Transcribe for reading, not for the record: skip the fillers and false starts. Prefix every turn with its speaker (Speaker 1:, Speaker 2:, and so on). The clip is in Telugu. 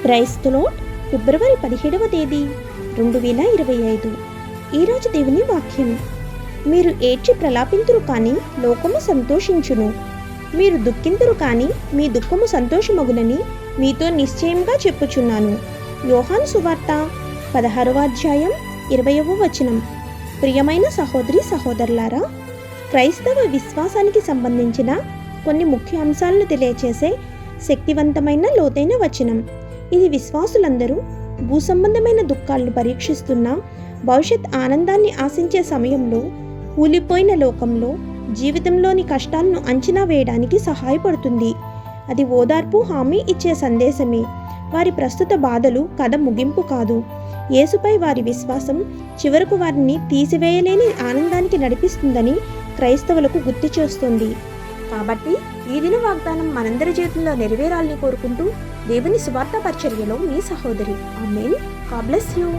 Speaker 1: Praise the lord. ఫిబ్రవరి 17వ తేదీ 2025. ఈరోజు దేవుని వాక్యం. మీరు ఏడ్చి ప్రలాపింతురు కానీ లోకము సంతోషించును, మీరు దుఃఖింతురు కానీ మీ దుఃఖము సంతోషమగునని మీతో నిశ్చయంగా చెప్పుచున్నాను. యోహాను సువార్త 16వ అధ్యాయం 20వ వచనం. ప్రియమైన సహోదరి సహోదరులారా, క్రైస్తవ విశ్వాసానికి సంబంధించిన కొన్ని ముఖ్య అంశాలను తెలియచేసే శక్తివంతమైన లోతైన వచనం ఇది. విశ్వాసులందరూ భూసంబంధమైన దుఃఖాలను పరీక్షిస్తున్న భవిష్యత్ ఆనందాన్ని ఆశించే సమయంలో కూలిపోయిన లోకంలో జీవితంలోని కష్టాలను అంచనా వేయడానికి సహాయపడుతుంది. అది ఓదార్పు హామీ ఇచ్చే సందేశమే. వారి ప్రస్తుత బాధలు కథ ముగింపు కాదు. యేసుపై వారి విశ్వాసం చివరకు వారిని తీసివేయలేని ఆనందానికి నడిపిస్తుందని క్రైస్తవులకు గుర్తు చేస్తుంది. కాబట్టి ఈ దిన వాగ్దానం మనందరి జీవితంలో నెరవేరాలని కోరుకుంటూ దేవుని సువార్త పరిచర్యలో మీ సహోదరి. ఆమేన్. God bless you.